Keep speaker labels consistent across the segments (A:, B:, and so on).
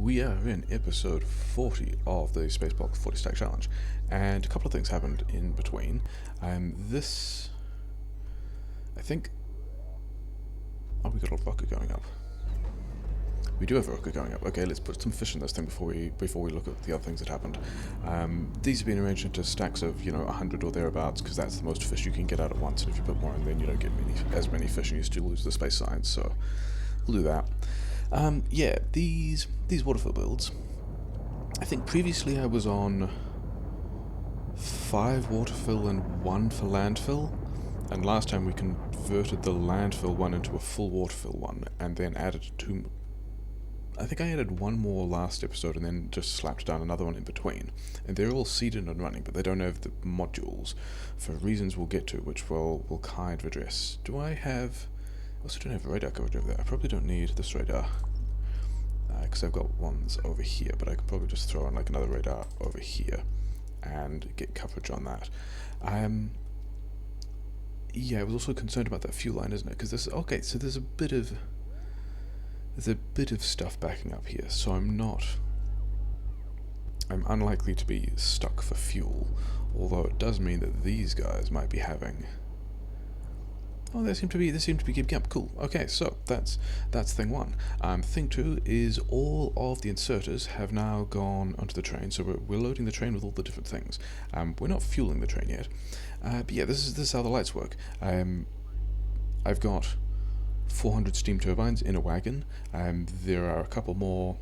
A: we are in episode 40 of the Spaceblock 40 Stack Challenge, and a couple of things happened in between. This, I think, oh, we got a rocket going up. We do have a rocket going up. Okay, let's put some fish in this thing before we look at the other things that happened. These have been arranged into stacks of 100 or thereabouts, because that's the most fish you can get out at once. And if you put more in, then you don't get as many fish, and you still lose the space science. So we'll do that. Yeah, these waterfill builds. I think previously I was on 5 waterfill and 1 for landfill, and last time we converted the landfill one into a full waterfill one, and then added 2. I think I added 1 more last episode, and then just slapped down another one in between. And they're all seeded and running, but they don't have the modules for reasons we'll get to, which we'll kind of address. Do I have? I also don't have radar coverage over there. I probably don't need this radar, because I've got ones over here, but I could probably just throw in like another radar over here and get coverage on that. Yeah, I was also concerned about that fuel line, isn't it? Because this, okay, so there's a bit of stuff backing up here, so I'm unlikely to be stuck for fuel, although it does mean that these guys might be having. Oh, they seem to be keeping up. Cool. Okay, so that's thing 1. Thing 2 is all of the inserters have now gone onto the train, so we're loading the train with all the different things. We're not fueling the train yet, but yeah, this is how the lights work. I've got 400 steam turbines in a wagon. There are a couple more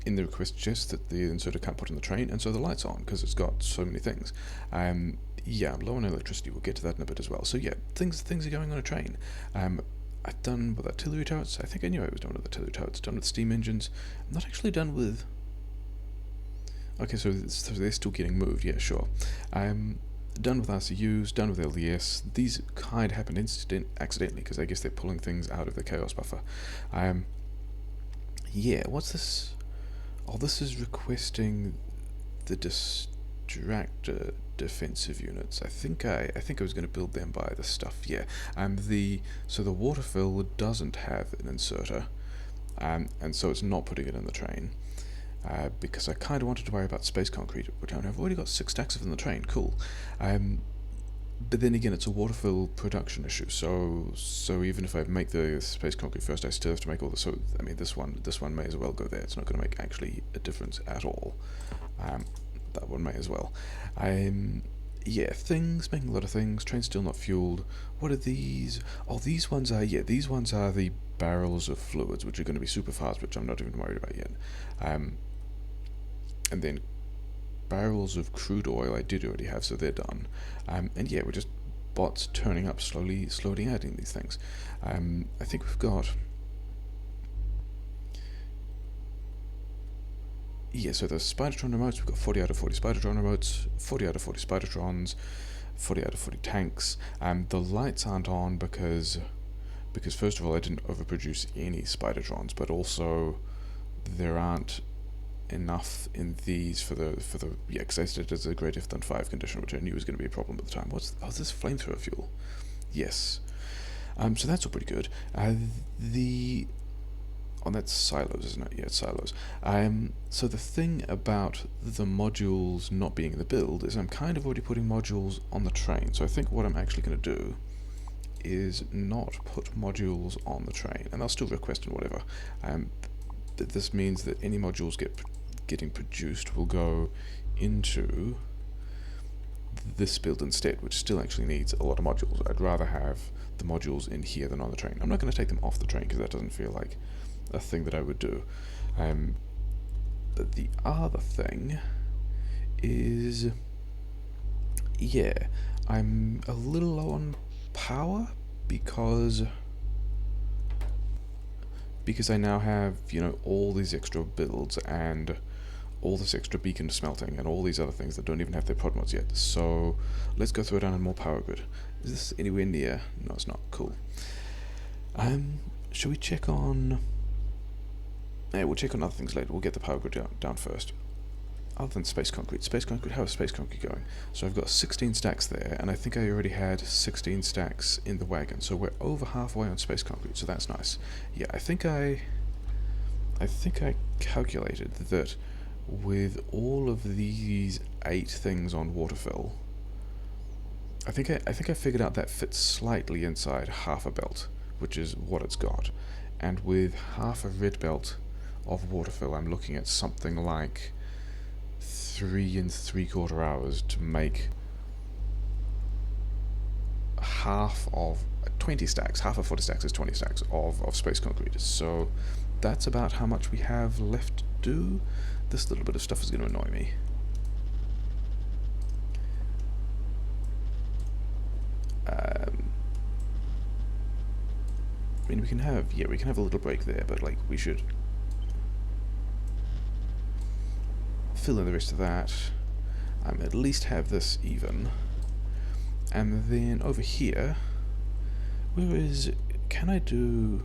A: in the request chest that the inserter can't put on the train, and so the light's on because it's got so many things. Yeah, I'm low on electricity. We'll get to that in a bit as well. So yeah, things are going on a train. I've done with artillery turrets. I think I knew I was done with artillery turrets. Done with steam engines. I'm not actually done with. Okay, so they're still getting moved. Yeah, sure. Done with RCUs. Done with LDS. These kind of happen accidentally because I guess they're pulling things out of the chaos buffer. Yeah, what's this? Oh, this is requesting the distractor defensive units. I think I was going to build them by the stuff. Yeah. So the waterfill doesn't have an inserter, and so it's not putting it in the train. Because I kind of wanted to worry about space concrete, which I've already got 6 stacks of in the train. Cool. But then again, it's a waterfill production issue. So even if I make the space concrete first, I still have to make all the. So I mean, this one may as well go there. It's not going to make actually a difference at all. That one may as well. Yeah, things, making a lot of things. Train's still not fueled. What are these? Oh, these ones are the barrels of fluids, which are going to be super fast, which I'm not even worried about yet. And then barrels of crude oil I did already have, so they're done. And yeah, we're just bots turning up slowly adding these things. I think we've got. Yeah, so the Spidertron remotes, we've got 40 out of 40 Spidertron remotes, 40 out of 40 Spidertrons, 40 out of 40 tanks. The lights aren't on because first of all I didn't overproduce any Spidertrons, but also there aren't enough in these for the yeah, because I said it as a greater than 5 condition, which I knew was going to be a problem at the time. What's this flamethrower fuel? Yes. So that's all pretty good. That's silos, isn't it? Yeah, it's silos. So the thing about the modules not being in the build is I'm kind of already putting modules on the train. So I think what I'm actually going to do is not put modules on the train, and I'll still request and whatever. But this means that any modules getting produced will go into this build instead, which still actually needs a lot of modules. I'd rather have the modules in here than on the train. I'm not going to take them off the train because that doesn't feel like a thing that I would do. But the other thing is, yeah, I'm a little low on power because I now have, all these extra builds and all this extra beacon smelting and all these other things that don't even have their prod mods yet. So let's go throw down a more power grid. Is this anywhere near? No, it's not. Cool. Shall we check on? Yeah, we'll check on other things later. We'll get the power grid down first. Other than space concrete, how is space concrete going? So I've got 16 stacks there, and I think I already had 16 stacks in the wagon. So we're over halfway on space concrete, so that's nice. Yeah, I think I I think I calculated that with all of these 8 things on Waterfill, I think I figured out that fits slightly inside half a belt, which is what it's got. And with half a red belt of Waterfill, I'm looking at something like 3 3/4 hours to make half of 20 stacks. Half of 40 stacks is 20 stacks of space concrete. So that's about how much we have left to do. This little bit of stuff is going to annoy me. I mean, we can have a little break there, but like we should fill in the rest of that. At least have this even. And then over here, can I do...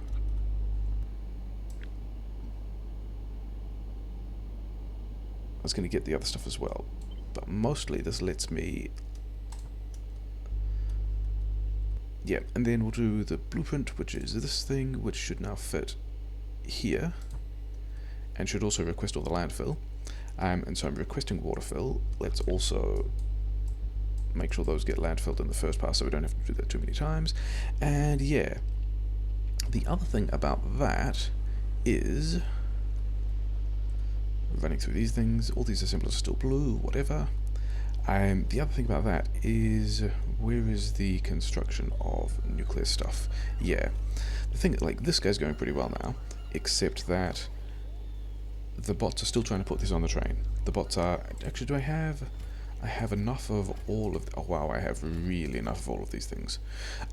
A: I was going to get the other stuff as well, but mostly this lets me... Yeah, and then we'll do the blueprint, which is this thing, which should now fit here, and should also request all the landfill. And so I'm requesting waterfill. Let's also make sure those get landfilled in the first pass so we don't have to do that too many times. And yeah, the other thing about that is running through these things, all these assemblers are still blue, whatever. The other thing about that is, where is the construction of nuclear stuff? Yeah, the thing, like, this guy's going pretty well now, except that the bots are still trying to put this on the train. The bots are... Actually, I have enough of all of... Oh wow, I have really enough of all of these things.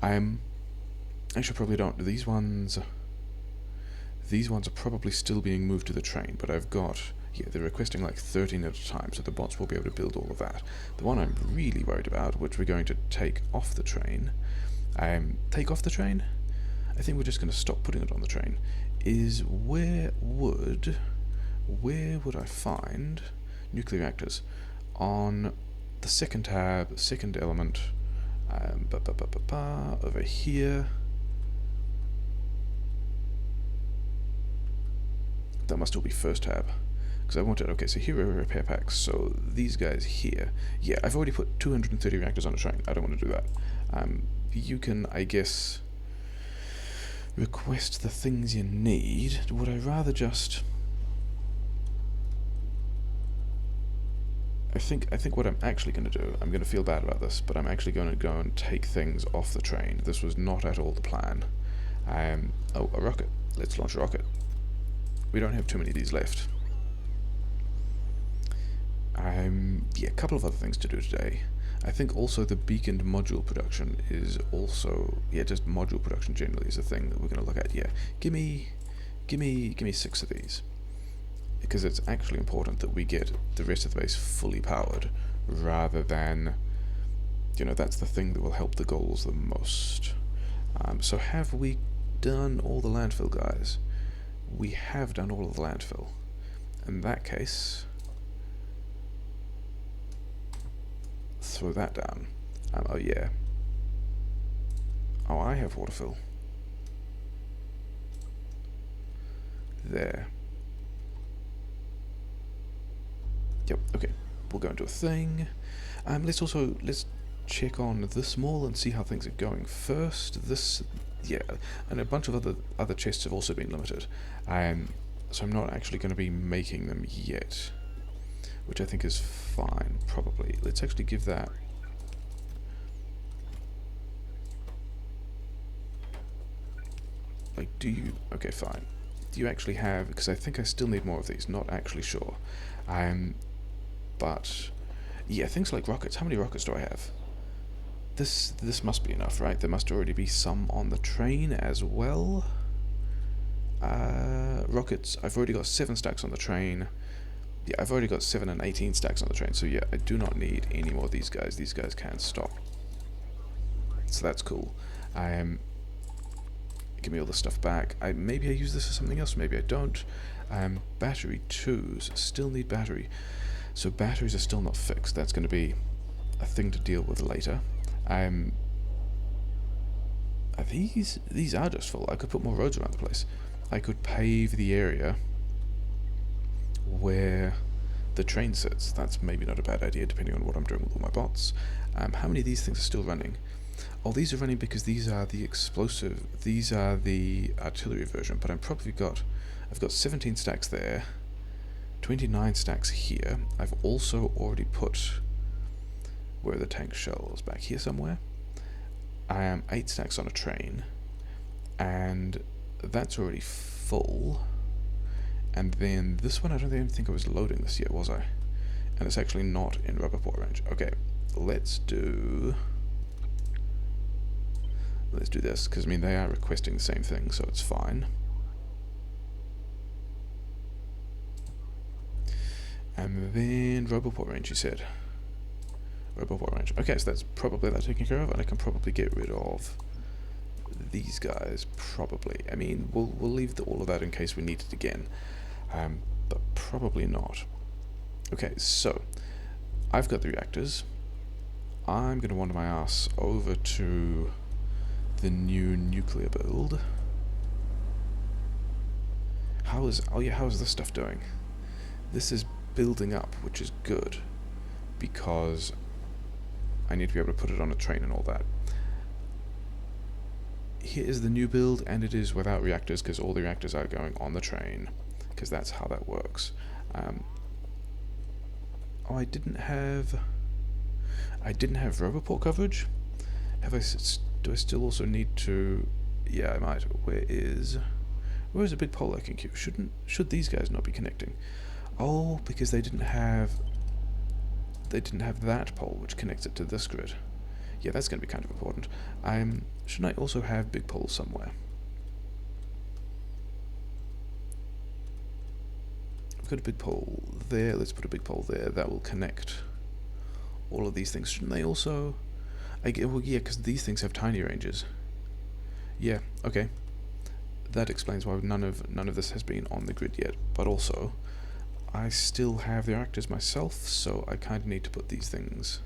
A: Actually, probably don't. These ones are probably still being moved to the train, but I've got... Yeah, they're requesting like 13 at a time, so the bots will be able to build all of that. The one I'm really worried about, which we're going to take off the train... take off the train? I think we're just going to stop putting it on the train. Is where would I find nuclear reactors? On the second tab, second element, over here. That must all be first tab. Because I wanted, okay, so here are repair packs, so these guys here. Yeah, I've already put 230 reactors on a train, I don't want to do that. You can, I guess, request the things you need. Would I rather just... I think what I'm actually going to do, I'm going to feel bad about this, but I'm actually going to go and take things off the train. This was not at all the plan. Oh, a rocket. Let's launch a rocket. We don't have too many of these left. Yeah, a couple of other things to do today. I think also the beaconed module production is also... Yeah, just module production generally is a thing that we're going to look at. Yeah, give me 6 of these. Because it's actually important that we get the rest of the base fully powered, rather than, you know, that's the thing that will help the goals the most. So have we done all the landfill, guys? We have done all of the landfill. In that case, throw that down. Oh yeah. Oh, I have waterfill. There. Yep, okay. We'll go into a thing. Let's check on this mall and see how things are going first. This, yeah, and a bunch of other chests have also been limited. So I'm not actually going to be making them yet, which I think is fine, probably. Let's actually give that... Like, do you... Okay, fine. Do you actually have... Because I think I still need more of these, not actually sure. But, yeah, things like rockets. How many rockets do I have? This must be enough, right? There must already be some on the train as well. Rockets, I've already got 7 stacks on the train. Yeah, I've already got 7 and 18 stacks on the train, so yeah, I do not need any more of these guys. These guys can stop. So that's cool. Give me all the stuff back. Maybe I use this for something else, maybe I don't. Battery 2s, still need battery. So batteries are still not fixed. That's going to be a thing to deal with later. These are just full. I could put more roads around the place. I could pave the area where the train sits. That's maybe not a bad idea, depending on what I'm doing with all my bots. How many of these things are still running? Oh, these are running because these are the explosive, these are the artillery version, but I've got 17 stacks there, 29 stacks here. I've also already put, where are the tank shells? Back here somewhere. I am 8 stacks on a train, and that's already full. And then this one, I don't even think I was loading this yet, was I? And it's actually not in rubber port range. Okay, let's do this, because I mean they are requesting the same thing, so it's fine. And then Roboport range, you said. Roboport range. Okay, so that's probably that taken care of, and I can probably get rid of these guys, probably. I mean, we'll leave all of that in case we need it again, but probably not. Okay, so I've got the reactors. I'm going to wander my ass over to the new nuclear build. How is this stuff doing? This is building up, which is good, because I need to be able to put it on a train and all that. Here is the new build, and it is without reactors, because all the reactors are going on the train, because that's how that works. Oh, I didn't have Roboport coverage. Do I still also need to? Yeah, I might. Where is a big pole I can queue? Should these guys not be connecting? Oh, because they didn't have that pole which connects it to this grid. Yeah, that's going to be kind of important. Shouldn't I also have big poles somewhere? I've got a big pole there. Let's put a big pole there. That will connect all of these things. Shouldn't they also? Well, yeah, because these things have tiny ranges. Yeah, okay. That explains why none of this has been on the grid yet. But also, I still have the reactors myself, so I kind of need to put these things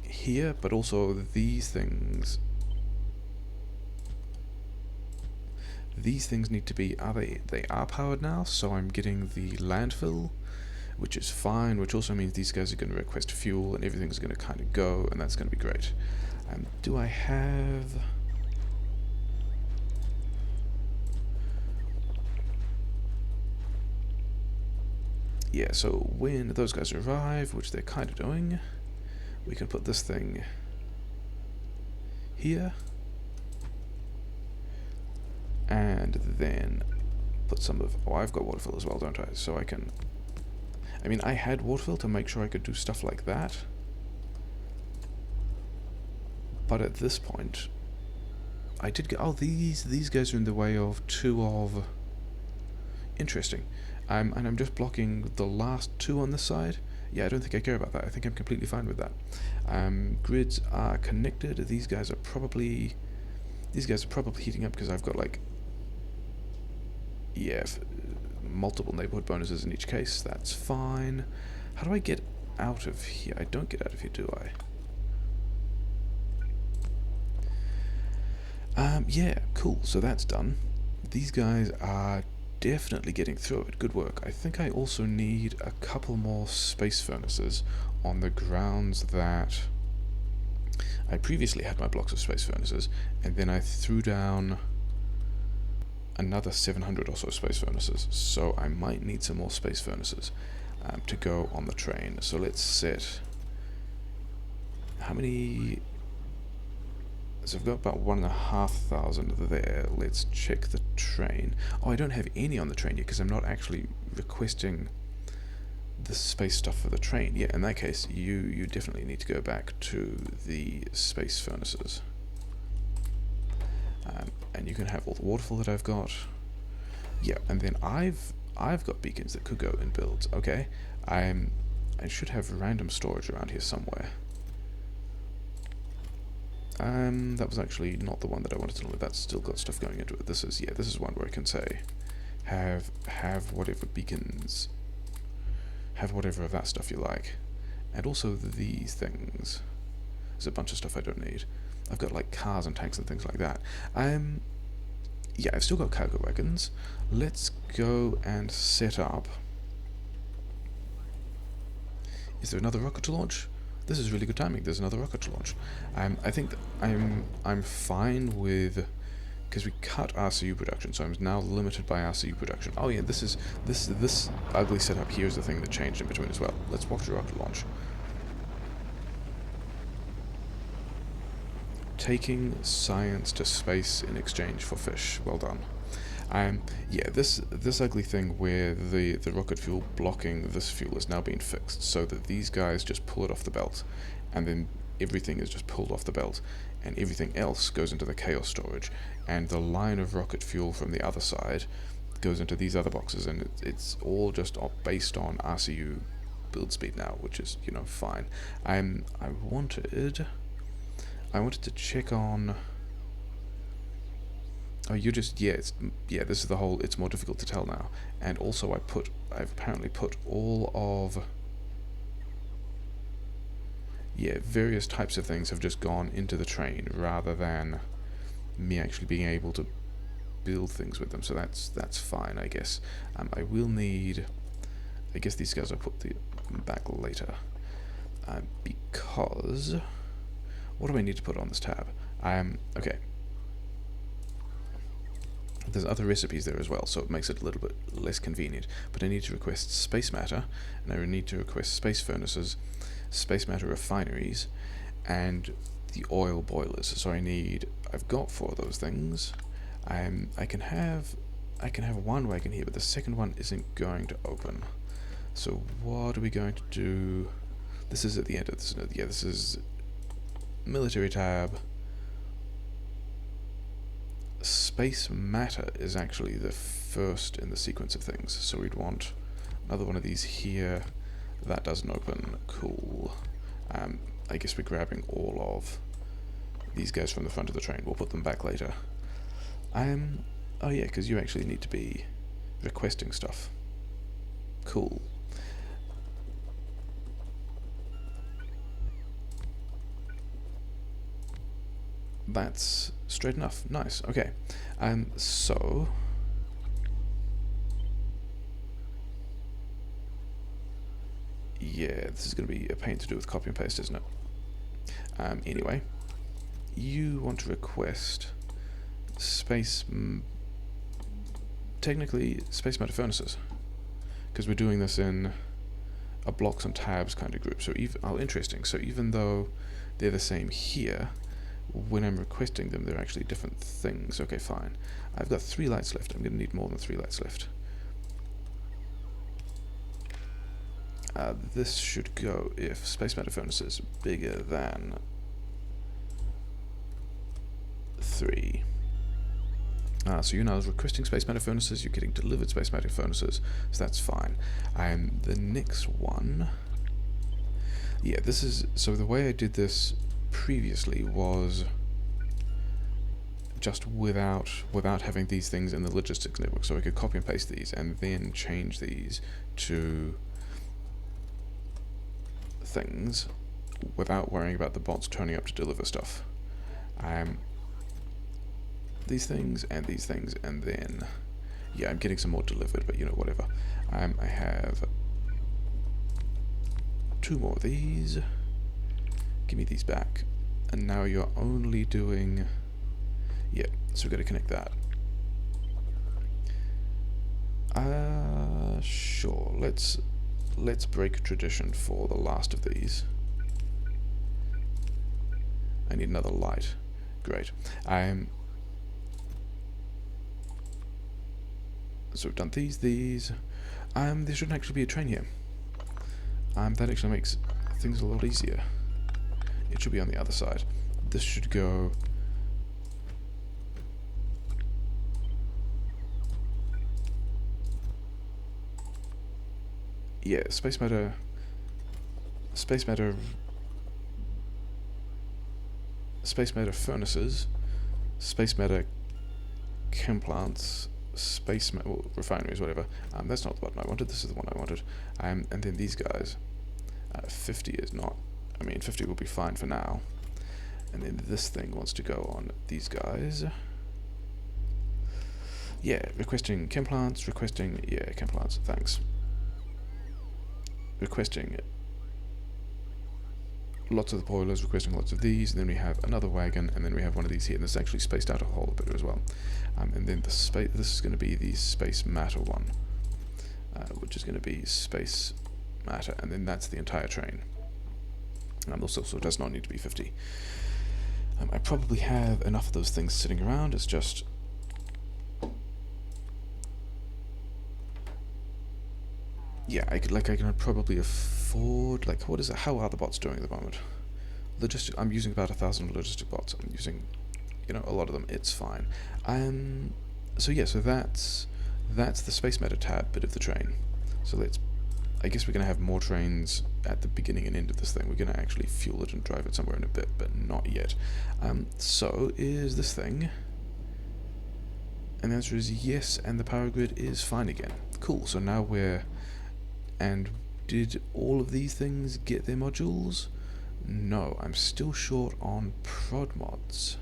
A: here, but also these things. These things need to be, they are powered now, so I'm getting the landfill, which is fine, which also means these guys are going to request fuel and everything's going to kind of go, and that's going to be great. Do I have... Yeah, so when those guys arrive, which they're kind of doing, we can put this thing here, and then put some of... Oh, I've got Waterfill as well, don't I? So I can... I mean, I had Waterfill to make sure I could do stuff like that, but at this point, I did get... Oh, these guys are in the way of 2 of... Interesting. And I'm just blocking the last 2 on this side. Yeah, I don't think I care about that. I think I'm completely fine with that. Grids are connected. These guys are probably heating up because I've got like... Yeah, multiple neighborhood bonuses in each case. That's fine. How do I get out of here? I don't get out of here, do I? Yeah, cool. So that's done. These guys are definitely getting through it. Good work. I think I also need a couple more space furnaces on the grounds that I previously had my blocks of space furnaces, and then I threw down another 700 or so space furnaces, so I might need some more space furnaces to go on the train. So let's set... How many... So I've got about 1,500 there. Let's check the train. Oh, I don't have any on the train yet because I'm not actually requesting the space stuff for the train. Yeah, in that case, you definitely need to go back to the space furnaces. And you can have all the waterfall that I've got. Yeah, and then I've got beacons that could go in builds. Okay, I should have random storage around here somewhere. That was actually not the one that I wanted to look at. That's still got stuff going into it. This is one where I can say, have whatever beacons, have whatever of that stuff you like, and also these things. There's a bunch of stuff I don't need. I've got like cars and tanks and things like that. yeah, I've still got cargo wagons. Let's go and set up. Is there another rocket to launch? This is really good timing. There's another rocket to launch. I think I'm fine with, because we cut RCU production, so I'm now limited by RCU production. Oh yeah, this ugly setup here is the thing that changed in between as well. Let's watch the rocket launch. Taking science to space in exchange for fish. Well done. Yeah, this ugly thing where the rocket fuel blocking this fuel has now been fixed, so that these guys just pull it off the belt, and then everything is just pulled off the belt, and everything else goes into the chaos storage, and the line of rocket fuel from the other side goes into these other boxes, and it's all just based on RCU build speed now, which is, you know, fine. I wanted to check on. Oh, you just, yeah, this is the whole, it's more difficult to tell now. And also I've apparently put all of, yeah, various types of things have just gone into the train rather than me actually being able to build things with them. So that's fine, I guess. I will need, I guess these guys I'll put back later. Because, what do I need to put on this tab? Okay. There's other recipes there as well, so it makes it a little bit less convenient. But I need to request space matter, and I need to request space furnaces, space matter refineries, and the oil boilers. So I've got 4 of those things. I can have one wagon here, but the second one isn't going to open. So what are we going to do? This is at the end of this. Yeah, this is military tab. Space matter is actually the first in the sequence of things, so we'd want another one of these here. That doesn't open. Cool. I guess we're grabbing all of these guys from the front of the train. We'll put them back later. Oh yeah, because you actually need to be requesting stuff. Cool. That's straight enough. Nice. Okay. So yeah, this is going to be a pain to do with copy and paste, isn't it? Anyway, you want to request technically space matter furnaces, because we're doing this in a blocks and tabs kind of group. So interesting. So even though they're the same here, when I'm requesting them, they're actually different things. Okay, fine. I've got 3 lights left. I'm going to need more than 3 lights left. This should go if space matter furnace is bigger than 3. So you're now requesting space matter furnaces, you're getting delivered space matter furnaces, so that's fine. The next one, yeah, this is, so the way I did this previously was just without having these things in the logistics network, so I could copy and paste these and then change these to things without worrying about the bots turning up to deliver stuff. These things, and then yeah, I'm getting some more delivered, but you know, whatever. I have 2 more of these. Give me these back. And now you're only doing, yeah, so we've got to connect that. Sure, let's break tradition for the last of these. I need another light. Great. So we've done these. There shouldn't actually be a train here. That actually makes things a lot easier. It should be on the other side. This should go. Yeah, space matter furnaces, space matter chem plants, refineries, whatever. That's not the button I wanted. This is the one I wanted. And then these guys. 50 is not. I mean, 50 will be fine for now. And then this thing wants to go on these guys. Yeah, requesting chem plants, requesting, yeah, chem plants, thanks. Requesting lots of the boilers, requesting lots of these, and then we have another wagon, and then we have one of these here, and this actually spaced out a whole bit as well. And then this is going to be the space matter one, which is going to be space matter, and then that's the entire train. This also does not need to be 50. I probably have enough of those things sitting around. It's just yeah, I can probably afford, like, what is it? How are the bots doing at the moment? I'm using about 1,000 logistic bots. I'm using, a lot of them. It's fine. So yeah, so that's the space meta tab bit of the train. So I guess we're going to have more trains at the beginning and end of this thing. We're going to actually fuel it and drive it somewhere in a bit, but not yet. So is this thing. And the answer is yes, and the power grid is fine again. Cool, so now and did all of these things get their modules? No, I'm still short on prod mods.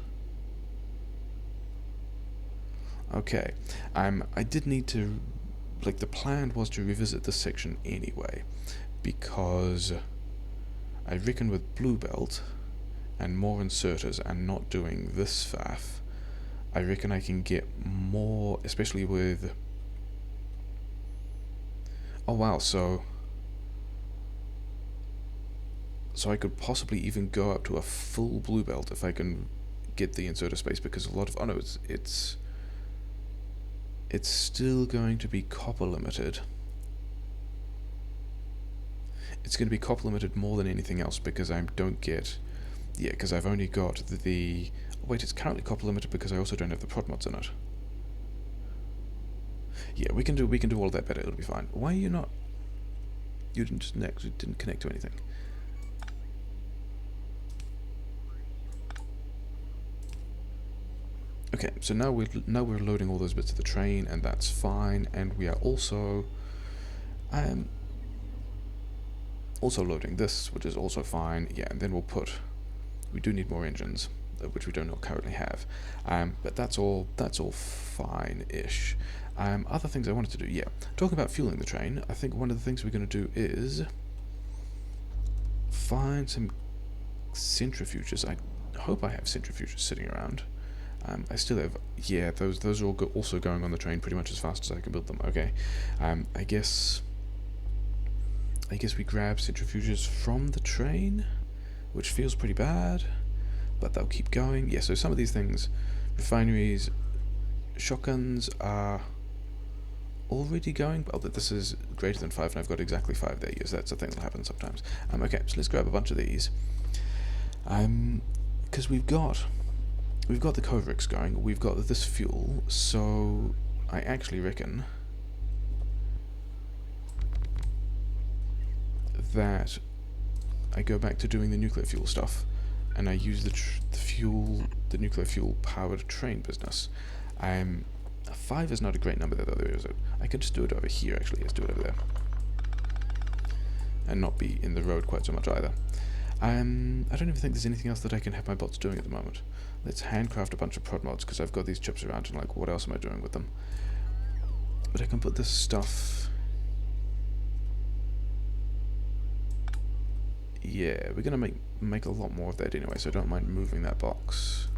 A: Okay, I did need to, the plan was to revisit this section anyway, because I reckon with Blue Belt and more inserters and not doing this faff, I reckon I can get more, especially with... Oh wow, so I could possibly even go up to a full Blue Belt if I can get the inserter space, because a lot of... Oh no, it's still going to be copper limited. It's going to be copper limited more than anything else, because I don't get... Yeah, because I've only got the... Wait, it's currently copper limited because I also don't have the prod mods in it. Yeah, we can do all of that better, it'll be fine. Why are you not... You didn't connect to anything. Okay, so now we're loading all those bits of the train, and that's fine, and we are also loading this, which is also fine. Yeah, and then we do need more engines, which we do not currently have, but that's all fine-ish. Other things I wanted to do, yeah, talking about fueling the train, I think one of the things we're going to do is find some centrifuges. I hope I have centrifuges sitting around. I still have, yeah, those are all also going on the train pretty much as fast as I can build them. Okay, I guess we grab centrifuges from the train, which feels pretty bad, but they'll keep going. Yeah, so some of these things, refineries, shotguns are already going. Well, this is greater than 5, and I've got exactly 5 there. Yes, that's a thing that happens sometimes. Okay, so let's grab a bunch of these. Because we've got the Covrix going, we've got this fuel, so I actually reckon that I go back to doing the nuclear fuel stuff, and I use the nuclear fuel powered train business. 5 is not a great number though, is it? I could just do it over here actually. Let's do it over there, and not be in the road quite so much either. I don't even think there's anything else that I can have my bots doing at the moment. Let's handcraft a bunch of prod mods, because I've got these chips around, and what else am I doing with them? But I can put this stuff... Yeah, we're going to make a lot more of that anyway, so I don't mind moving that box.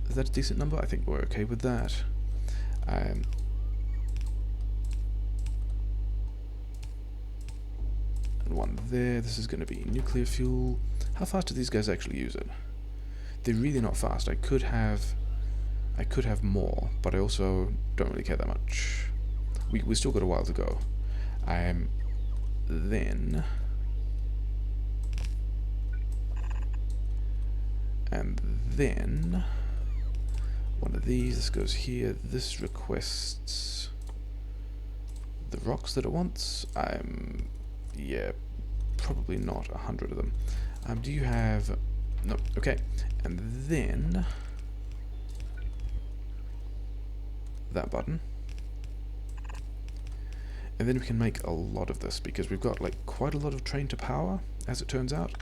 A: Is that a decent number? I think we're okay with that. And one there. This is going to be nuclear fuel. How fast do these guys actually use it? They're really not fast. I could have more, but I also don't really care that much. We still got a while to go. Then one of these. This goes here. This requests the rocks that it wants. Yeah, probably not 100 of them. Do you have... No, okay. And then... that button. And then we can make a lot of this, because we've got quite a lot of train to power, as it turns out.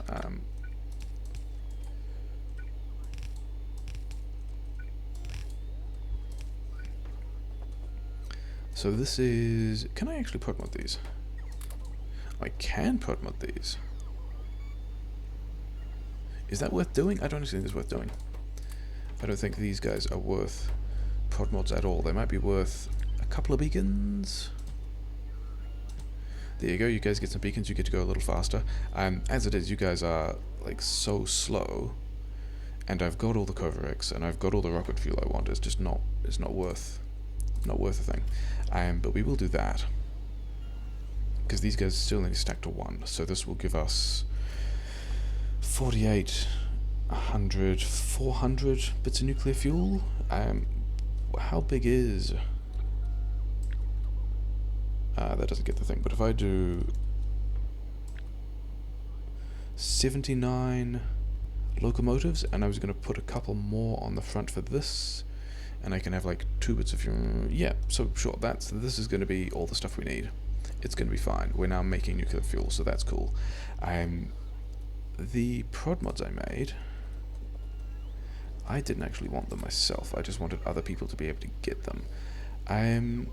A: So this is... Can I actually prod mod these? I can prod mod these. Is that worth doing? I don't think it's worth doing. I don't think these guys are worth prod mods at all. They might be worth a couple of beacons. There you go, you guys get some beacons, you get to go a little faster. As it is, you guys are like so slow, and I've got all the Coverx and I've got all the rocket fuel I want. It's just not worth a thing. But we will do that because these guys still need to stack to 1. So this will give us 48, 100, 400 bits of nuclear fuel. How big is... that doesn't get the thing, but if I do 79 locomotives, and I was going to put a couple more on the front for this, and I can have like 2 bits of fuel. Yeah, so sure, this is going to be all the stuff we need. It's going to be fine. We're now making nuclear fuel, so that's cool. The prod mods I made, I didn't actually want them myself. I just wanted other people to be able to get them.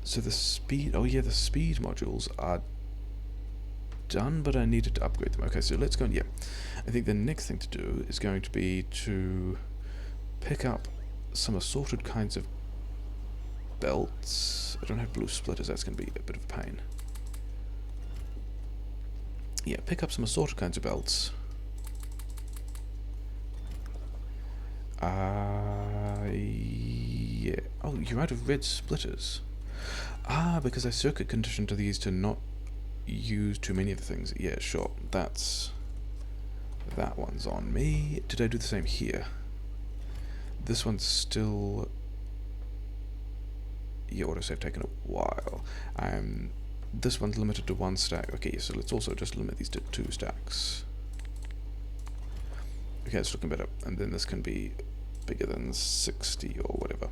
A: So the speed, oh yeah, the speed modules are done, but I needed to upgrade them. Okay, so let's go, yeah. I think the next thing to do is going to be to pick up some assorted kinds of belts. I don't have blue splitters, that's going to be a bit of a pain. Yeah, pick up some assorted kinds of belts. Yeah. Oh, you're out of red splitters. Because I circuit conditioned to these to not use too many of the things. Yeah, sure. That one's on me. Did I do the same here? This one's still... Yeah, autosave taken a while. This one's limited to 1 stack. Okay, so let's also just limit these to 2 stacks. Okay, it's looking better. And then this can be bigger than 60 or whatever.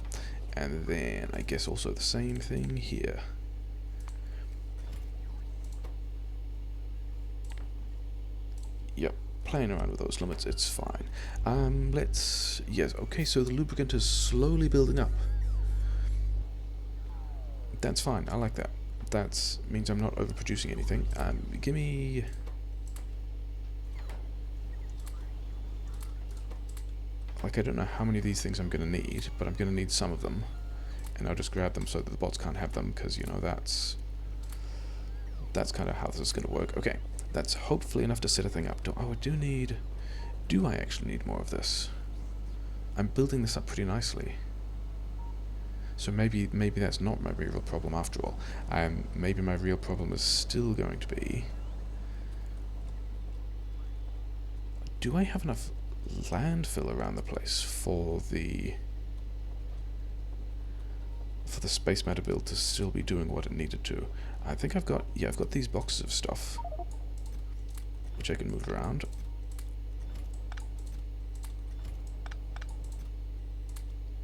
A: And then I guess also the same thing here. Yep, playing around with those limits, it's fine. Yes, okay, so the lubricant is slowly building up. That's fine, I like that. That means I'm not overproducing anything. Give me... Like, I don't know how many of these things I'm going to need, but I'm going to need some of them. And I'll just grab them so that the bots can't have them, because, you know, that's kind of how this is going to work. Okay, that's hopefully enough to set a thing up. Do I actually need more of this? I'm building this up pretty nicely. So maybe that's not my real problem after all. Maybe my real problem is still going to be... Do I have enough landfill around the place for the space matter build to still be doing what it needed to? I think I've got these boxes of stuff which I can move around.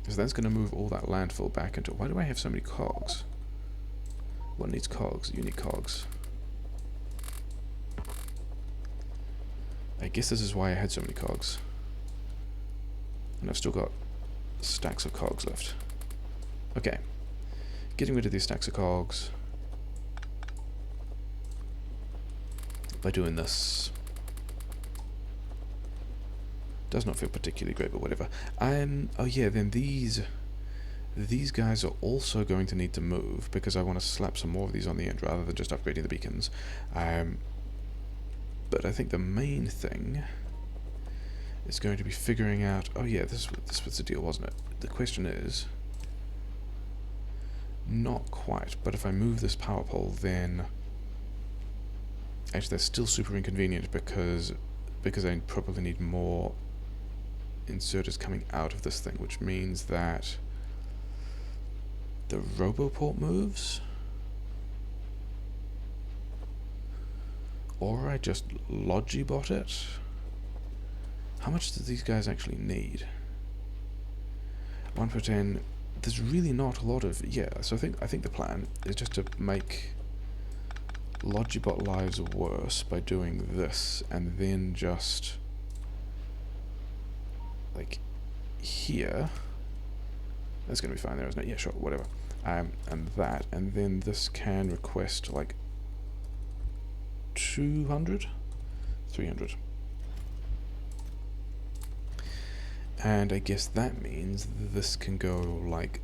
A: So that's going to move all that landfill back into... Why do I have so many cogs? What needs cogs? You need cogs. I guess this is why I had so many cogs. And I've still got stacks of cogs left. Okay. Getting rid of these stacks of cogs by doing this does not feel particularly great, but whatever. Oh yeah, then these guys are also going to need to move, because I want to slap some more of these on the end rather than just upgrading the beacons. But I think the main thing is going to be figuring out... Oh yeah, this was the deal, wasn't it? The question is... Not quite, but if I move this power pole, then... Actually, that's still super inconvenient, because I probably need more inserters coming out of this thing, which means that the roboport moves, or I just logibot it. How much do these guys actually need? 1 per 10. There's really not a lot of... Yeah, so I think the plan is just to make logibot lives worse by doing this, and then just... like here, That's going to be fine there, isn't it? Yeah, sure, whatever. And that, and then this can request like 200, 300. And I guess that means this can go like,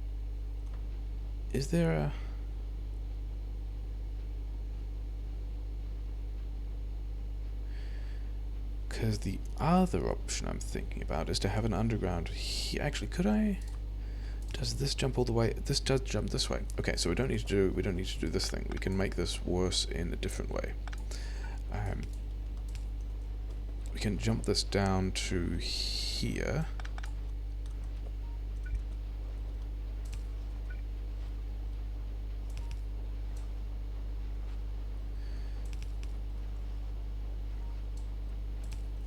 A: is there a... Because the other option I'm thinking about is to have an underground here. Actually, could I... Does this jump all the way? This does jump this way. Okay, so we don't need to do this thing. We can make this worse in a different way. We can jump this down to here.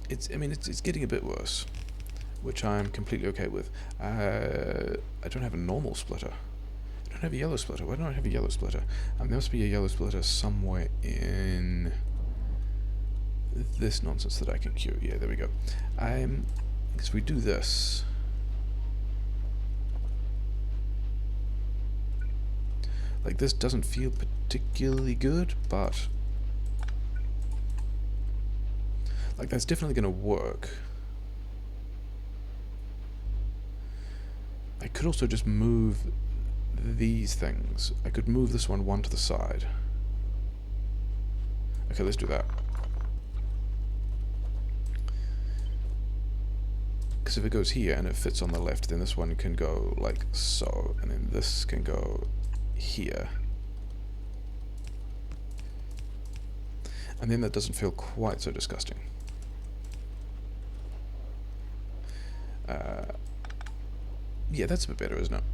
A: It's getting a bit worse, which I'm completely okay with. I don't have a normal splitter. I don't have a yellow splitter. Why don't I have a yellow splitter? There must be a yellow splitter somewhere in this nonsense that I can cure. Yeah, there we go. Because we do this. Like, this doesn't feel particularly good, but like, that's definitely going to work. I could also just move these things. I could move this one to the side. Okay, let's do that. Because if it goes here and it fits on the left, then this one can go like so, and then this can go here. And then that doesn't feel quite so disgusting. Yeah, that's a bit better, isn't it?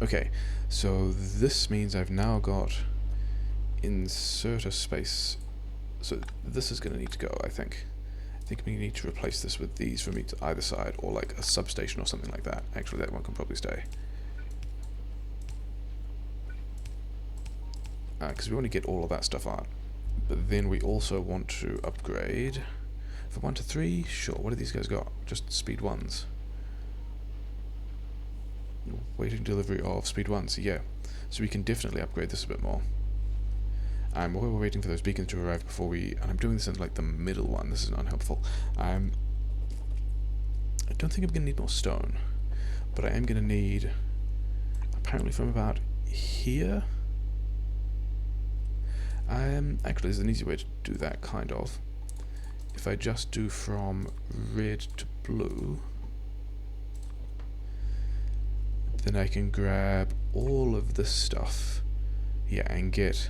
A: Okay, so this means I've now got insert a space. So this is going to need to go, I think. I think we need to replace this with these from either side, or like a substation or something like that. Actually, that one can probably stay. Because we want to get all of that stuff out. But then we also want to upgrade from 1 to 3. Sure, what do these guys got? Just speed 1s. Waiting delivery of speed 1s, yeah. So we can definitely upgrade this a bit more. While we're waiting for those beacons to arrive before we... And I'm doing this in like the middle one, this is unhelpful. I don't think I'm going to need more stone. But I am going to need... Apparently from about here... actually, there's an easy way to do that, kind of. If I just do from red to blue... then I can grab all of this stuff, yeah, and get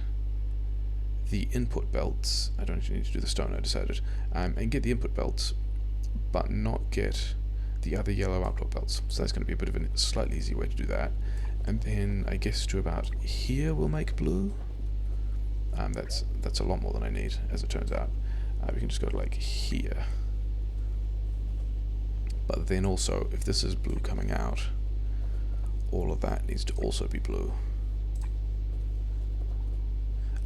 A: the input belts. I don't actually need to do the stone, I decided, and get the input belts, but not get the other yellow output belts. So that's going to be a bit of a slightly easy way to do that. And then I guess to about here we'll make blue. That's a lot more than I need, as it turns out. We can just go to like here. But then also, if this is blue coming out, all of that needs to also be blue.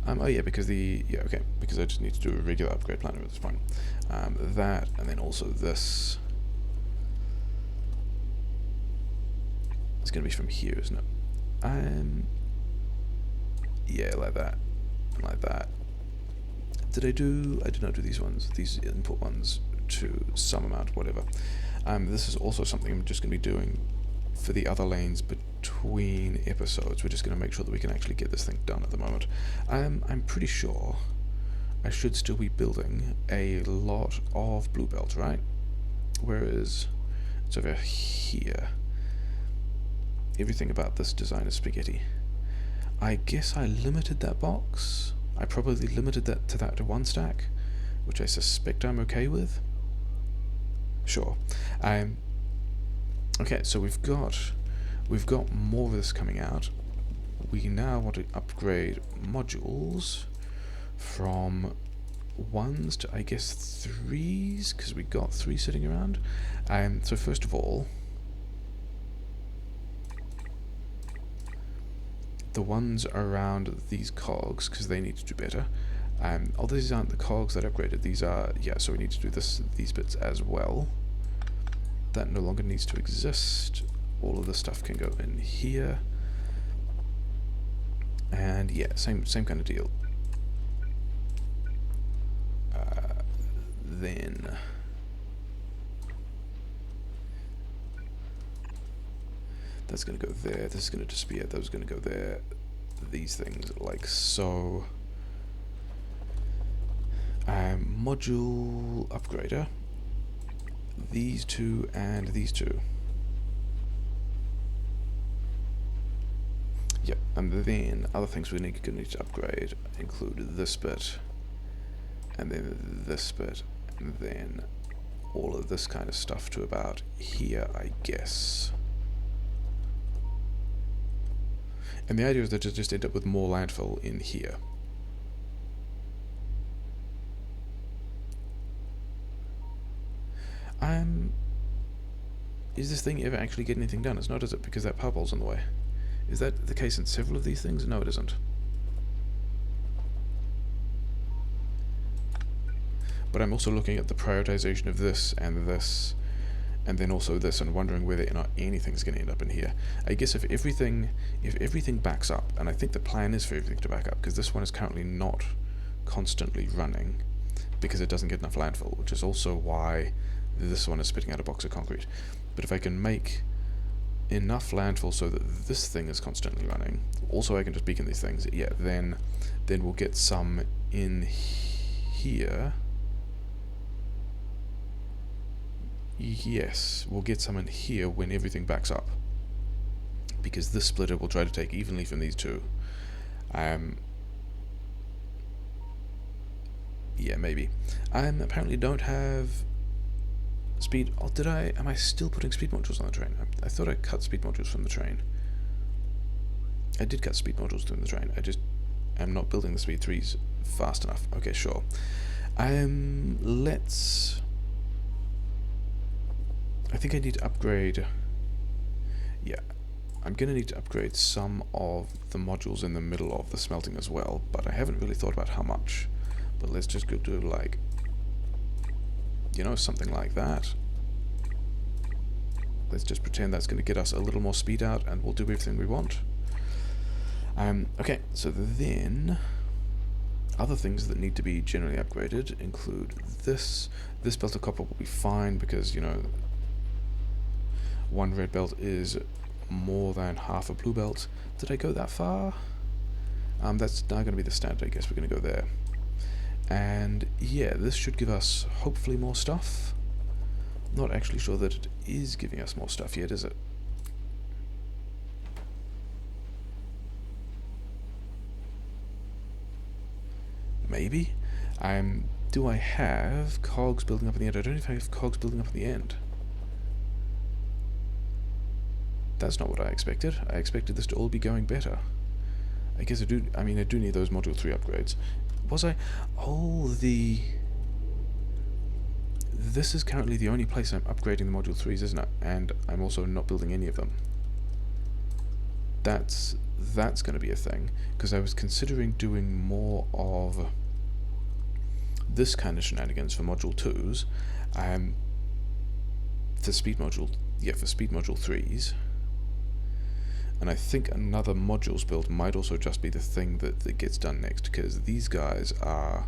A: Oh yeah, because because I just need to do a regular upgrade planner at this point. That, and then also this. It's going to be from here, isn't it? Yeah, like that, and like that. I did not do these ones, these input ones, to some amount, whatever. This is also something I'm just going to be doing for the other lanes between episodes. We're just going to make sure that we can actually get this thing done at the moment. I'm pretty sure I should still be building a lot of blue belts, right? Whereas it's over here. Everything about this design is spaghetti. I guess I limited that box. I probably limited that to 1 stack, which I suspect I'm okay with. Sure. Okay, so we've got more of this coming out. We now want to upgrade modules from 1s to, I guess, 3s, because we got 3 sitting around. So first of all, the ones around these cogs, because they need to do better. Oh, these aren't the cogs that upgraded. These are, yeah, so we need to do these bits as well. that no longer needs to exist. All of this stuff can go in here. And yeah, same kind of deal. Then that's going to go there. This is going to disappear. Those are going to go there. These things like so. Module upgrader. These two and these two. Yep, and then other things we're going to need to upgrade include this bit, and then this bit, and then all of this kind of stuff to about here, I guess. And the idea is that to just end up with more landfill in here. Is this thing ever actually getting anything done? It's not, is it? Because that power pole's in the way. Is that the case in several of these things? No, it isn't. But I'm also looking at the prioritization of this, and then also this, and wondering whether or not anything's going to end up in here. I guess if everything backs up, and I think the plan is for everything to back up, because this one is currently not constantly running, because it doesn't get enough landfill, which is also why this one is spitting out a box of concrete. But if I can make enough landfill so that this thing is constantly running, also I can just beacon these things, yeah, then we'll get some in here. Yes, we'll get some in here when everything backs up, because this splitter will try to take evenly from these two. Yeah, maybe. Apparently don't have speed. Oh, am I still putting speed modules on the train? I thought I cut speed modules from the train. I did cut speed modules from the train. I just am not building the speed 3s fast enough. Okay, sure. Let's... I think I need to upgrade... Yeah, I'm going to need to upgrade some of the modules in the middle of the smelting as well, but I haven't really thought about how much. But let's just go do, like, you know, something like that. Let's just pretend that's going to get us a little more speed out, and we'll do everything we want. Okay, so then other things that need to be generally upgraded include this. This belt of copper will be fine because, you know, one red belt is more than half a blue belt. Did I go that far? That's now going to be the standard. I guess we're going to go there. And yeah, this should give us hopefully more stuff. Not actually sure that it is giving us more stuff yet, is it? Maybe. Do I have cogs building up in the end? I don't know if I have cogs building up in the end. That's not what I expected. I expected this to all be going better. I guess I do. I mean, I do need those module 3 upgrades. Was I? Oh, this is currently the only place I'm upgrading the module 3s, isn't it? And I'm also not building any of them. That's going to be a thing, because I was considering doing more of this kind of shenanigans for module 2s, for speed module 3s. And I think another modules build might also just be the thing that gets done next, because these guys are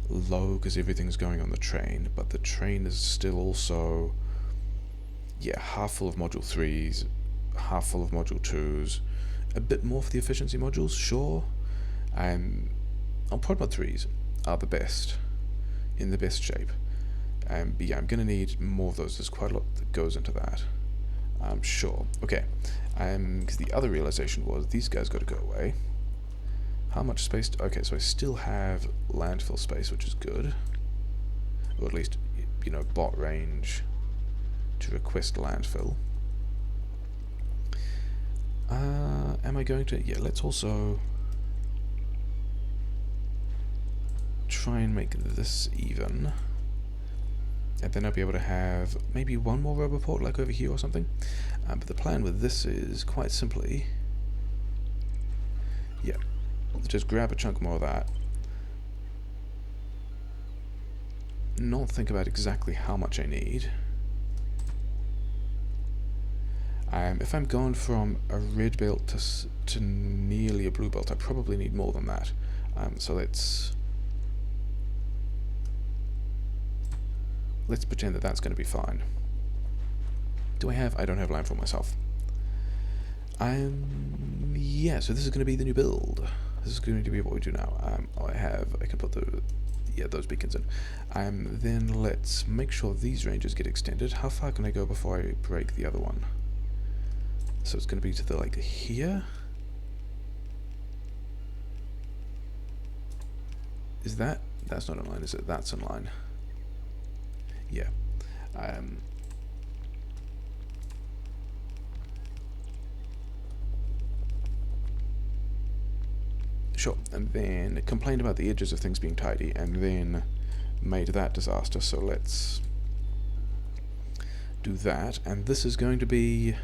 A: low because everything's going on the train, but the train is still also, yeah, half full of module 3s, half full of module 2s, a bit more for the efficiency modules, sure. Prod mod 3s are the best, in the best shape. But yeah, I'm going to need more of those. There's quite a lot that goes into that. Sure. Okay. Because the other realization was these guys got to go away. How much space? Okay, so I still have landfill space, which is good. Or at least, you know, bot range to request landfill. Am I going to? Yeah, let's also try and make this even. And then I'll be able to have maybe one more rubber port, like over here or something. But the plan with this is quite simply, yeah, just grab a chunk more of that. Not think about exactly how much I need. If I'm going from a red belt to nearly a blue belt, I probably need more than that. So let's pretend that that's going to be fine. Do I have? I don't have landfill myself. Yeah, so this is going to be the new build. This is going to be what we do now. I can put those beacons in. Then let's make sure these ranges get extended. How far can I go before I break the other one? So it's going to be to the, like, here? Is that? That's not in line, is it? That's in line. Yeah. Sure, and then complained about the edges of things being tidy, and then made that disaster, so let's do that. And this is going to be...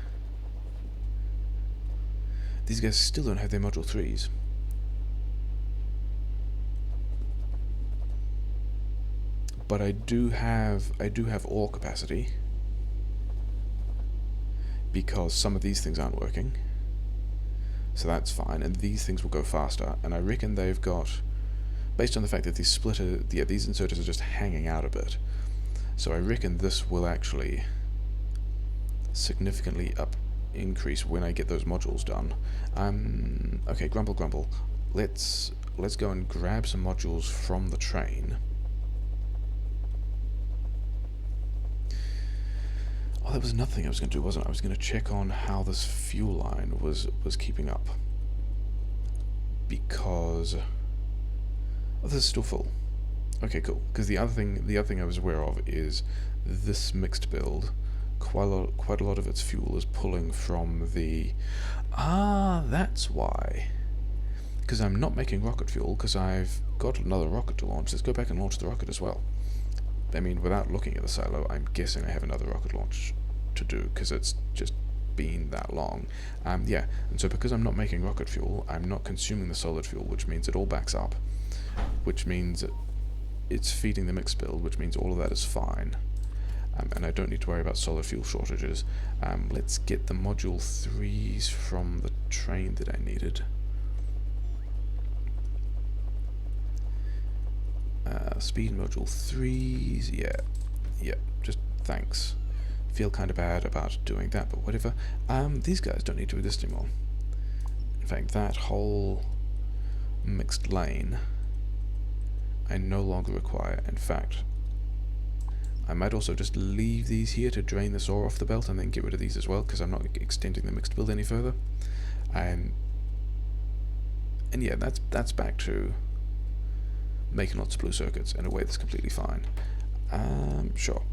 A: These guys still don't have their module 3s. But I do have ore capacity, because some of these things aren't working. So that's fine, and these things will go faster, and I reckon they've got, based on the fact that these these inserters are just hanging out a bit, so I reckon this will actually significantly increase when I get those modules done. Okay, grumble. Let's go and grab some modules from the train. Oh, there was another thing I was going to do, wasn't I? I was going to check on how this fuel line was keeping up. Because... Oh, this is still full. Okay, cool. Because the other thing I was aware of is this mixed build, quite a lot of its fuel is pulling from the... Ah, that's why. Because I'm not making rocket fuel, because I've got another rocket to launch. Let's go back and launch the rocket as well. I mean, without looking at the silo, I'm guessing I have another rocket launch to do, because it's just been that long. Yeah, and so because I'm not making rocket fuel, I'm not consuming the solid fuel, which means it all backs up, which means it's feeding the mixed build, which means all of that is fine. And I don't need to worry about solid fuel shortages. Let's get the module 3s from the train that I needed. Speed module 3s, yeah, just thanks. Feel kind of bad about doing that, but whatever. These guys don't need to exist anymore. In fact, that whole mixed lane I no longer require. In fact, I might also just leave these here to drain this ore off the belt and then get rid of these as well, because I'm not extending the mixed build any further. And yeah, that's back to making lots of blue circuits in a way that's completely fine. Sure.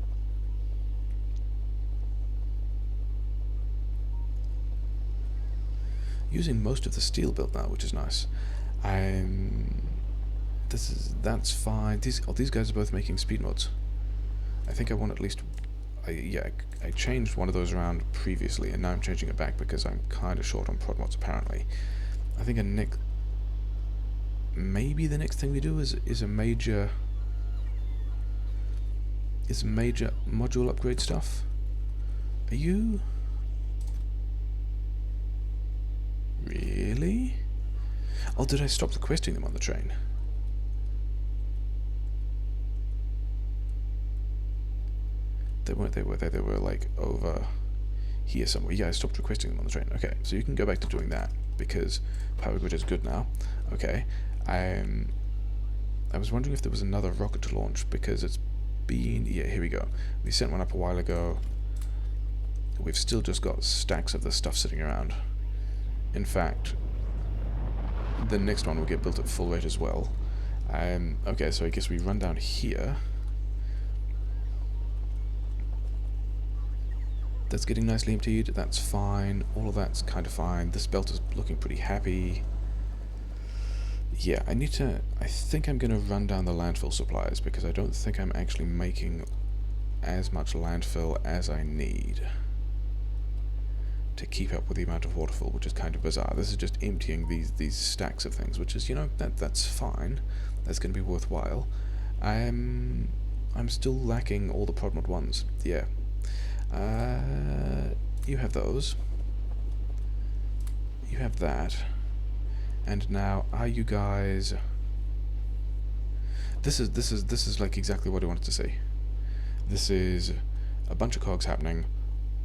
A: Using most of the steel build now, which is nice. That's fine. These guys are both making speed mods. I think I want at least... I changed one of those around previously, and now I'm changing it back because I'm kind of short on prod mods apparently. I think maybe the next thing we do is a major module upgrade stuff. Are you really? Oh, did I stop requesting them on the train? They weren't. They were like over here somewhere. Yeah, I stopped requesting them on the train. Okay, so you can go back to doing that because power grid is good now. Okay. I was wondering if there was another rocket to launch, because it's been... Yeah, here we go. We sent one up a while ago. We've still just got stacks of this stuff sitting around. In fact, the next one will get built at full rate as well. Okay, so I guess we run down here. That's getting nicely emptied. That's fine. All of that's kind of fine. This belt is looking pretty happy. Yeah, I think I'm going to run down the landfill supplies, because I don't think I'm actually making as much landfill as I need to keep up with the amount of waterfill, which is kind of bizarre. This is just emptying these stacks of things, which is, that's fine. That's going to be worthwhile. I'm still lacking all the prod mod ones. Yeah. you have those. You have that. And now, are you guys... This is like exactly what I wanted to see. This is a bunch of cogs happening.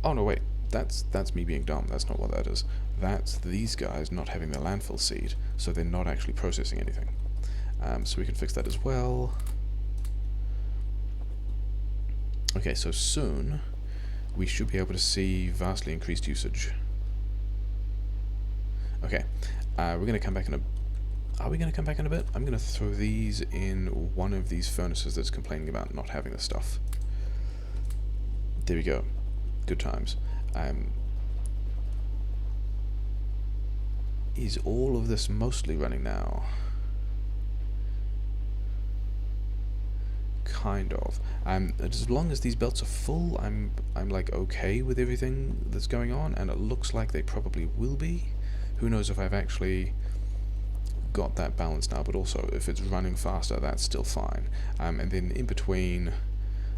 A: Oh no, wait. That's me being dumb. That's not what that is. That's these guys not having their landfill seed, so they're not actually processing anything. So we can fix that as well. Okay, so soon we should be able to see vastly increased usage. Okay, we're going to come back in a... Are we going to come back in a bit? I'm going to throw these in one of these furnaces that's complaining about not having the stuff. There we go. Good times. Is all of this mostly running now? Kind of. As long as these belts are full, I'm like okay with everything that's going on, and it looks like they probably will be. Who knows if I've actually got that balance now, but also if it's running faster, that's still fine. And then in between,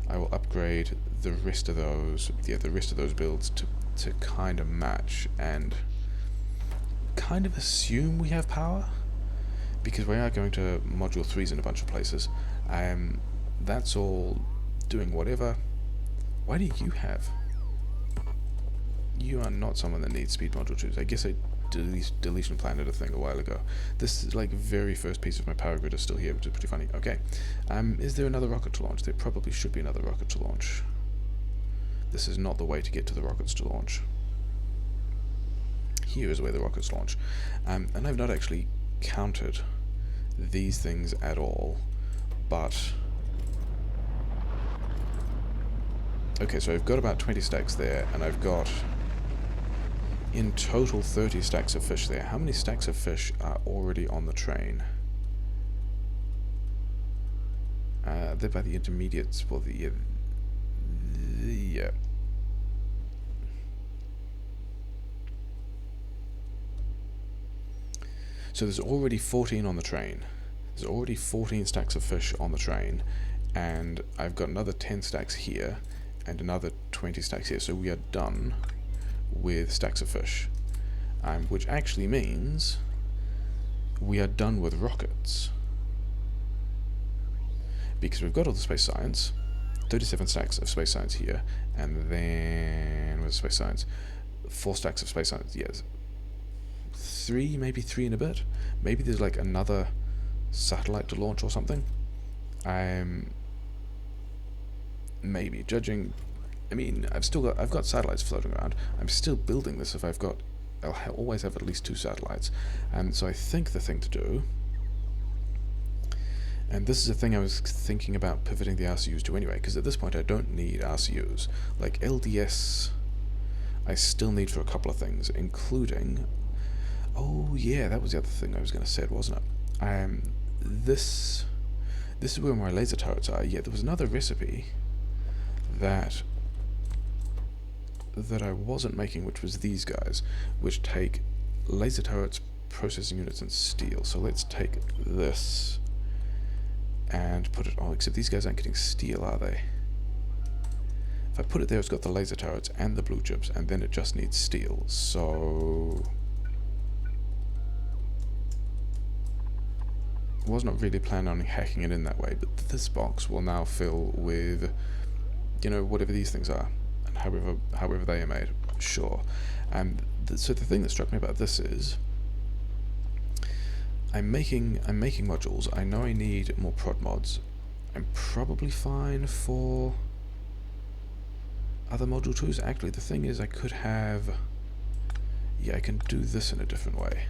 A: I will upgrade the rest of those, the rest of those builds to kind of match and kind of assume we have power, because we are going to module 3s in a bunch of places. That's all doing whatever. Why do you have? You are not someone that needs speed module 2s. I guess I deletion planted a thing a while ago. This is like very first piece of my power grid is still here, which is pretty funny. Okay. Is there another rocket to launch? There probably should be another rocket to launch. This is not the way to get to the rockets to launch. Here is where the rockets launch. And I've not actually counted these things at all, but... Okay, so I've got about 20 stacks there, and I've got, in total, 30 stacks of fish there. How many stacks of fish are already on the train? They're by the intermediates, well, yeah. So there's already 14 on the train. There's already 14 stacks of fish on the train, and I've got another 10 stacks here, and another 20 stacks here, so we are done with stacks of fish, which actually means we are done with rockets, because we've got all the space science, 37 stacks of space science here, and then with space science, 4 stacks of space science, yes, 3, maybe 3 and a bit, maybe there's like another satellite to launch or something. Maybe, judging, I mean, I've got satellites floating around. I'm still building this if I'll always have at least 2 satellites. So I think the thing to do, and this is a thing I was thinking about pivoting the RCUs to anyway, because at this point I don't need RCUs. Like LDS, I still need for a couple of things, including, oh yeah, that was the other thing I was going to say, wasn't it? This is where my laser turrets are. Yeah, there was another recipe that I wasn't making, which was these guys, which take laser turrets, processing units, and steel. So let's take this and put it on, except these guys aren't getting steel, are they? If I put it there, it's got the laser turrets and the blue chips, and then it just needs steel, so... I was not really planning on hacking it in that way, but this box will now fill with, you know, whatever these things are, and however they are made. Sure. So the thing that struck me about this is, I'm making modules. I know I need more prod mods. I'm probably fine for other module 2s. Actually, the thing is, I could have... Yeah, I can do this in a different way.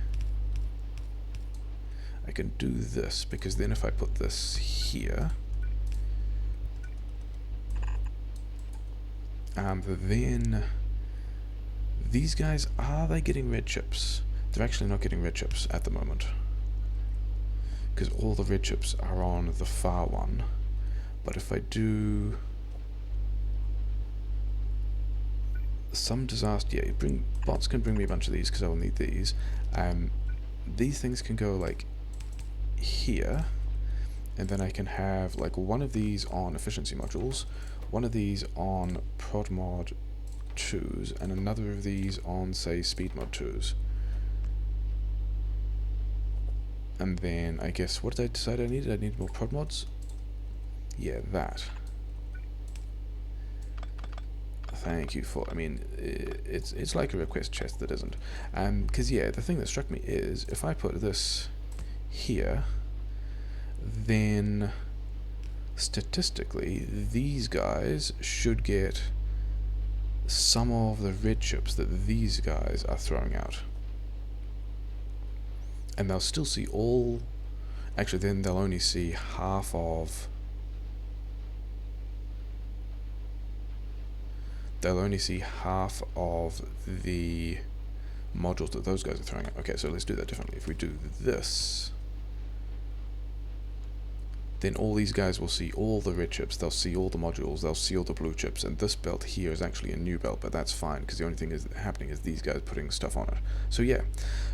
A: I can do this, because then if I put this here, then these guys, are they getting red chips? They're actually not getting red chips at the moment, because all the red chips are on the far one. But if I do some disaster, yeah, bots can bring me a bunch of these, because I will need these. These things can go like here, and then I can have like one of these on efficiency modules, one of these on prod mod 2s, and another of these on, say, speed mod 2s. And then, I guess, what did I decide I needed? I needed more prod mods? Yeah, that. Thank you for, I mean, it's like a request chest that isn't. Because, yeah, the thing that struck me is, if I put this here, then statistically, these guys should get some of the red chips that these guys are throwing out. And they'll still see all... Actually, then they'll only see half of... They'll only see half of the modules that those guys are throwing out. Okay, so let's do that differently. If we do this, then all these guys will see all the red chips, they'll see all the modules, they'll see all the blue chips, and this belt here is actually a new belt, but that's fine, because the only thing is happening is these guys putting stuff on it. So yeah,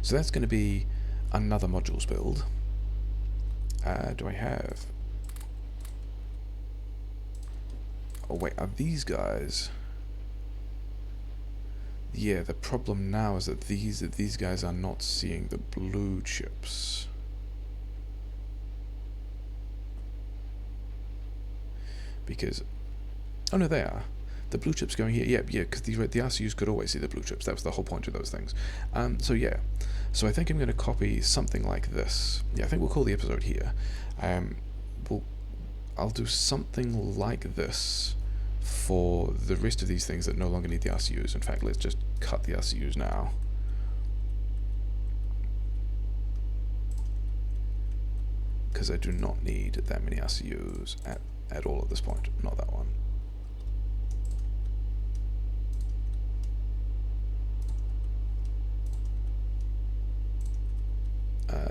A: so that's going to be another modules build. Do I have... Oh wait, are these guys... Yeah, the problem now is that these guys are not seeing the blue chips. Because... Oh no, they are. The blue chips going here. Yeah, because the RCUs could always see the blue chips. That was the whole point of those things. So yeah. So I think I'm going to copy something like this. Yeah, I think we'll call the episode here. I'll do something like this for the rest of these things that no longer need the RCUs. In fact, let's just cut the RCUs now. Because I do not need that many RCUs at all at this point. Not that one.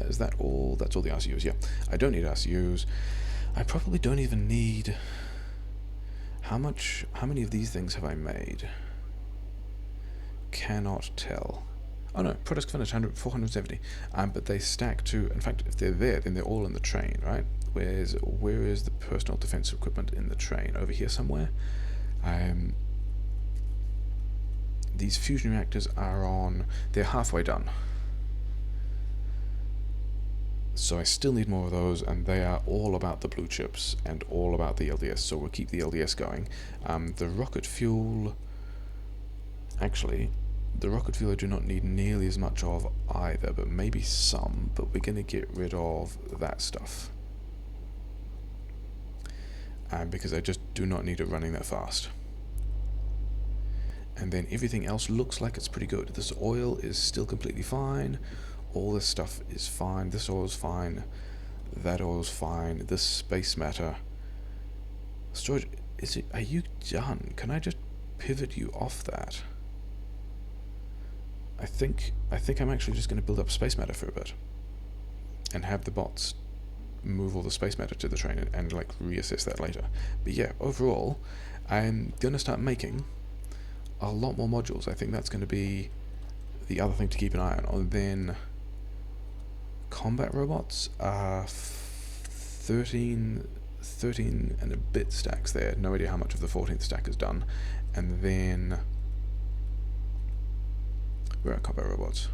A: Is that all? That's all the RCUs, yeah. I don't need RCUs. I probably don't even need... How many of these things have I made? Cannot tell. Oh no, products finished, 470. But they stack to... In fact, if they're there, then they're all in the train, right? Where is the personal defensive equipment in the train? Over here somewhere? These fusion reactors are on... They're halfway done. So I still need more of those, and they are all about the blue chips and all about the LDS, so we'll keep the LDS going. The rocket fuel... Actually, the rocket fuel I do not need nearly as much of either, but maybe some, but we're going to get rid of that stuff. Because I just do not need it running that fast. And then everything else looks like it's pretty good. This oil is still completely fine. All this stuff is fine. This oil's fine. That oil's fine. This space matter. Storage, are you done? Can I just pivot you off that? I think I'm actually just going to build up space matter for a bit. And have the bots move all the space matter to the train and like reassess that later. But yeah, overall, I'm going to start making a lot more modules. I think that's going to be the other thing to keep an eye on. And then... Combat robots are 13 and a bit stacks there. No idea how much of the 14th stack is done. And then... Where are combat robots?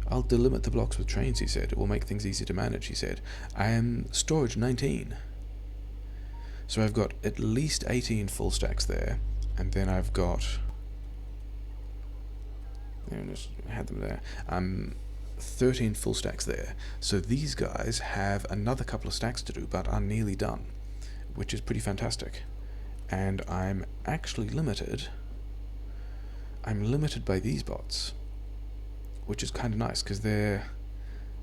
A: I'll delimit the blocks with trains, he said. It will make things easy to manage, he said. Storage 19. So I've got at least 18 full stacks there. And then I've got... Just had them there. 13 full stacks there. So these guys have another couple of stacks to do, but are nearly done, which is pretty fantastic. And I'm actually limited. I'm limited by these bots, which is kind of nice because they're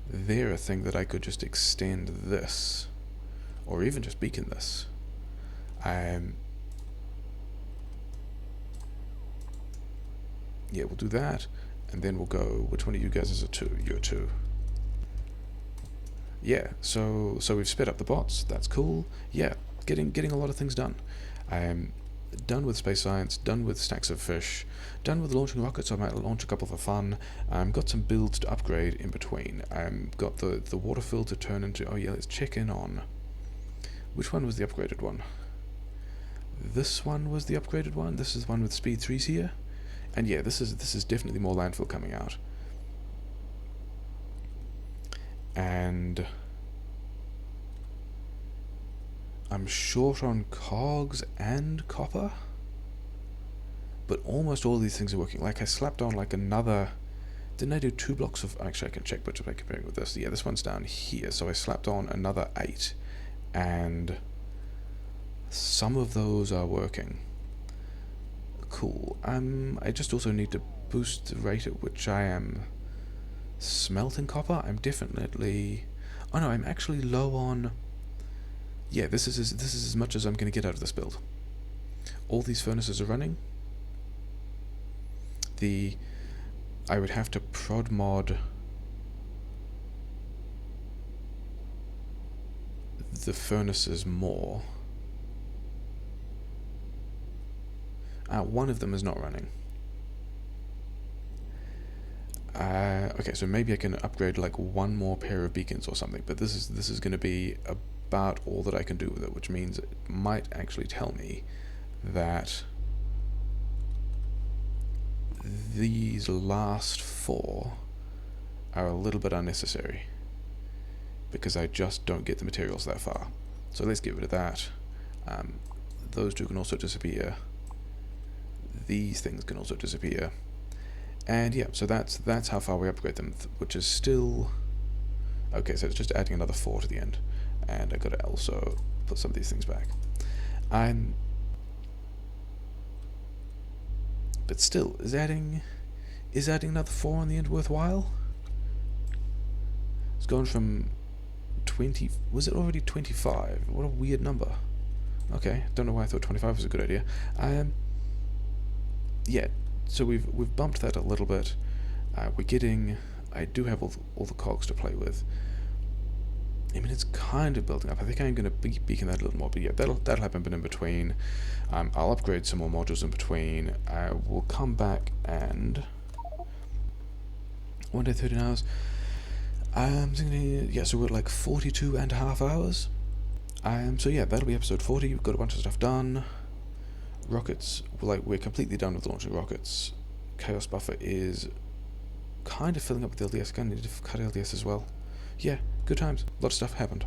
A: a thing that I could just extend this, or even just beacon this. Yeah, we'll do that, and then we'll go... Which one of you guys is a 2? You're a 2. Yeah, so we've sped up the bots. That's cool. Yeah, getting a lot of things done. Done with space science, done with stacks of fish, done with launching rockets. I might launch a couple for fun. Got some builds to upgrade in between. Got the waterfill to turn into... Oh yeah, let's check in on... Which one was the upgraded one? this one was the upgraded one. This is the one with speed 3s here. And yeah, this is definitely more landfill coming out. And I'm short on cogs and copper, but almost all of these things are working. Like I slapped on like another, didn't I do 2 blocks of, actually I can check by comparing with this. Yeah, this one's down here, so I slapped on another 8, and some of those are working. Cool. I just also need to boost the rate at which I am smelting copper. I'm definitely, oh no, I'm actually low on, yeah, this is as much as I'm going to get out of this build. All these furnaces are running. I would have to prod mod the furnaces more. One of them is not running. Okay, so maybe I can upgrade like one more pair of beacons or something, but this is going to be about all that I can do with it, which means it might actually tell me that these last 4 are a little bit unnecessary because I just don't get the materials that far. So let's get rid of that. Those 2 can also disappear. These things can also disappear. And yeah, so that's how far we upgrade them, which is still okay. So it's just adding another 4 to the end, and I gotta also put some of these things back. But still, is adding another 4 on the end worthwhile? It's gone from 20. Was it already 25? What a weird number. Okay, don't know why I thought 25 was a good idea. Yeah, so we've bumped that a little bit. We're getting. I do have all the cogs to play with. I mean, it's kind of building up. I think I'm going to beacon that a little more, but yeah, that'll happen. But in between, I'll upgrade some more modules in between. We'll come back and 1 day 13 hours. Yeah, so we're at like 42.5 hours. So yeah, that'll be episode 40. We've got a bunch of stuff done. Rockets, we're completely done with launching rockets. Chaos buffer is kind of filling up with LDS. Kind of need to cut LDS as well. Yeah, good times. A lot of stuff happened.